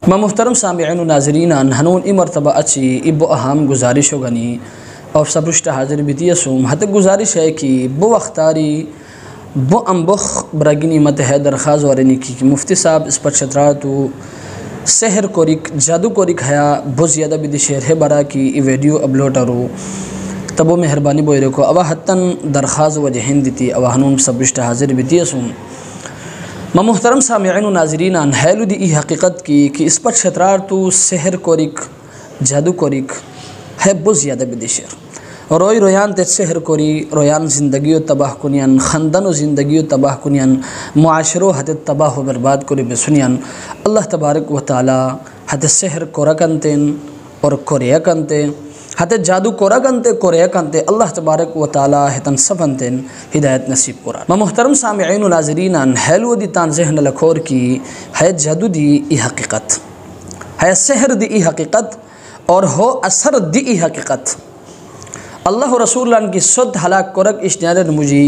محترم سامعین و ناظرین ہنون ای مرتبہ اچھی ابو اہم گزارش ہو گنی اور سبرشت حاضر بیتی اسوم حتی گزارش ہے کہ بو وقتاری بو انبخ برگنی متحد درخواست ورنی کی مفتی صاحب اس پر شطراتو سحر کوریک جادو کوریک حیا بو زیادہ بیدی شہر ہے برا کی ای ویڈیو اپلوڈ رو تبو مہربانی بوئی رکو اوہ حتن درخواست وجہن دیتی اوہ ہنون سبرشت حاضر بیتی اسوم محترم سامعین و ناظرین ہیلو دی ای حقیقت کی کہ اس پر شطرار تو سحر کوریک جادو کوریک ہے بہت زیادہ بدی شیر روی رویان تے سحر کوری رویان زندگی و تباہ کنیان خاندان و زندگی و تباہ کنیان معاشرو حد تباہ و برباد کری بسنیان اللہ تبارک و تعالی حد سحر کورا کنتین اور کوریا کنتے حد جادو کورا کنتے کوریا کنتے اللہ تبارک و تعالی حتن سفنتین ہدایت نصیب کورا محترم سامعین و ناظرین ہیلو دی تان ذہن لکھور کی ہے جادو دی ای حقیقت ہے سحر دی ای حقیقت اور ہو اثر دی ای حقیقت اللہ رسول اللہ کی صد حلاک کورک اشنار مجی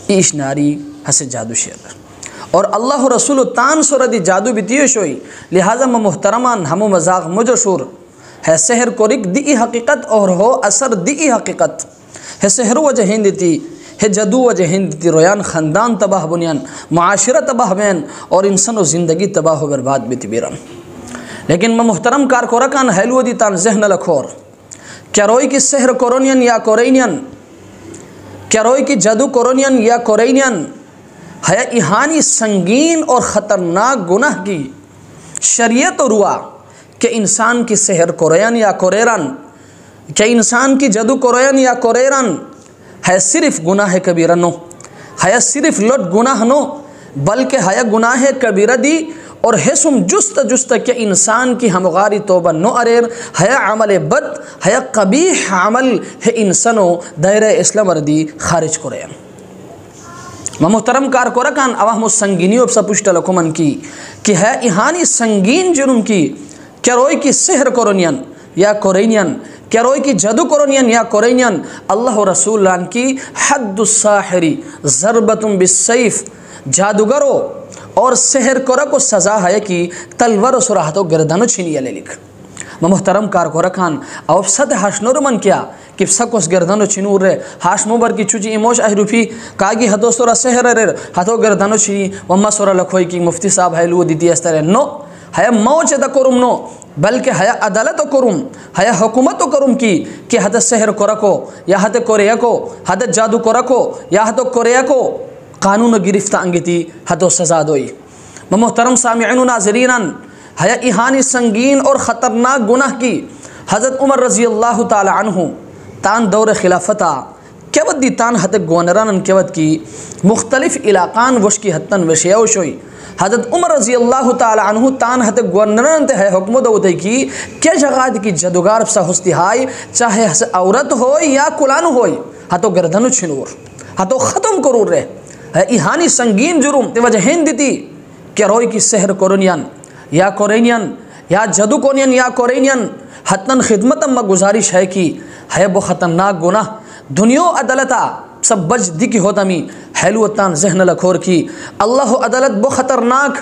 ای اشناری ہس جادو شیر اور اللہ رسول تان سور دی جادو بیتیو شوئی لہذا محترمان ہمو مزاق مجو شور ہے سحر کوریک دی ای حقیقت اور ہو اثر دی ای حقیقت ہے سحر وجہ ہندتی ہے جادو وجہ ہندتی رویان خاندان تباہ بنیان معاشرہ تباہ بین اور انسان و زندگی تباہ و برباد بیتی بیران لیکن محترم کار کورکان حیلو دی تان ذہن لکھور کیا روئی کی سحر کورونین یا کورینین کیا روئی کی جادو کورونین یا کورینین ہے ایہانی سنگین اور خطرناک گناہ کی شریعت و روا کہ انسان کی سحر کوریان یا کوریران کہ انسان کی جادو کوریان یا کوریران ہے صرف گناہ کبیرہ نو ہے صرف لٹ گناہ نو بلکہ ہے گناہ کبیرہ دی اور حسم جست کہ انسان کی ہمغاری توبہ نو اریر ہے عمل بد ہے قبیح عمل ہے انسانو دائرہ اسلام ردی خارج کوریان محترم کار کورکان عوام سنگینیو بسا پشتا لکمن کی کہ ہے ایہانی سنگین جرم کی کیا روئی کی سحر کورونین یا کورینین کیا روئی کی جادو کورونین یا کورینین اللہ رسول اللہ کی حد الساحری ضربتم بالسیف جادوگرو اور سحر کورا کو سزا ہے کہ تلور و سراحتو گردانو چھینی لے لکھ محترم کار کورکان او صد ہاشنور من کیا کہ سکوس گردانو چھینور رہے ہاش موبر کی چوچی ایموش احروفی کاگی حدو سورا سحر رہے ہتو گردانو چھینی وما سورا لکھوئی کی مفتی صاحب ہے لو دیتی اس طرح نو ہے موچ دا کرم نو بلکہ ہے عدالت کرم ہے حکومت کرم کی کہ حد سحر کو رکھو یا حد کوریا کو حد جادو کو رکھو یا حد کوریا کو قانون گرفتہ انگیتی حد سزا دوئی محترم سامعین و ناظرین ہے ایہانی سنگین اور خطرناک گناہ کی حضرت عمر رضی اللہ تعالی عنہ تان دور خلافتہ کیوت دی تان حد گونران کیوت کی مختلف علاقان وش کی حتن وشیو شوئی حضرت عمر رضی اللہ تعالی عنہ تان حد گورنران تے ہے حکمت ہوتے کی کیا جگہ کی جدوگار بسا ہستی ہائی چاہے عورت ہوئی یا کلان ہوئی ہتو گردنو چھنور ہتو ختم کرور رہے ہے ایہانی سنگین جرم تے وجہ ہند دیتی کیا روئی کی سحر کورونین یا کورینین یا جادو کورینین یا کورینین حتن خدمت اما گزارش ہے کی ہے بو خطرناک گناہ دنیا عدالتا سب بج دی کی ہوتا می حیلوتان ذہن لکھور کی اللہ عدالت بو خطرناک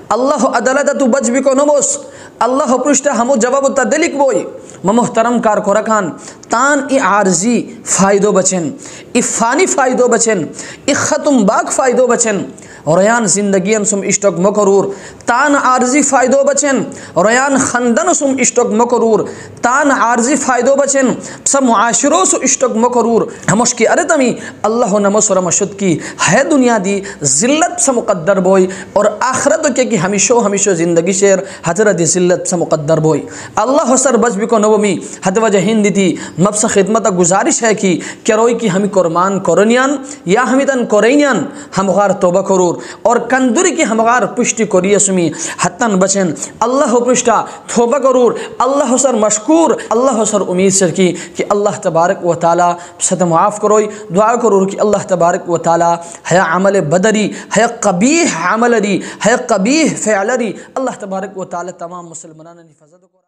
اللہ عدالت تو بج بھی کو نموس اللہ پرشتہ ہمو جواب تا دلک بوئی محترم کار کورکان تان ای عارضی فائدو بچن ای فانی فائدو بچن ای ختم باق فائدو بچن ریان زندگین سم اشتک مکرور تان عارضی فائدو بچن ریان خندن سم اشتک مکرور تان عارضی فائدو بچن سب معاشروں سو اشتک مکرور ہموش کی ارتمی اللہ نمس و رمشد کی ہے دنیا دی ذلت سا مقدر بوئی اور آخرتو کیا کہ ہمیشہ زندگی شیر حضرت دی ذلت سا مقدر بوئی اللہ سر بچ بھی کو نومی حد وجہ ہندی تھی مبس خدمت گزارش ہے کہ کیا روئی کی ہمی قرمان کورنیان یا ہمی تن کورینیان ہم غار توبہ کرور اور کندوری کی ہمغار پشتی کوری سمی حتن بچن اللہ پشتا توبہ کرور اللہ سر مشکور اللہ سر امید سر کی کہ اللہ تبارک و تعالی ست معاف کروئی دعا کرور کہ اللہ تبارک و تعالی ہے عمل بدری ہے قبیح عمل دی ہے قبیح فعل دی اللہ تبارک و تعالی تمام مسلمانان حفاظت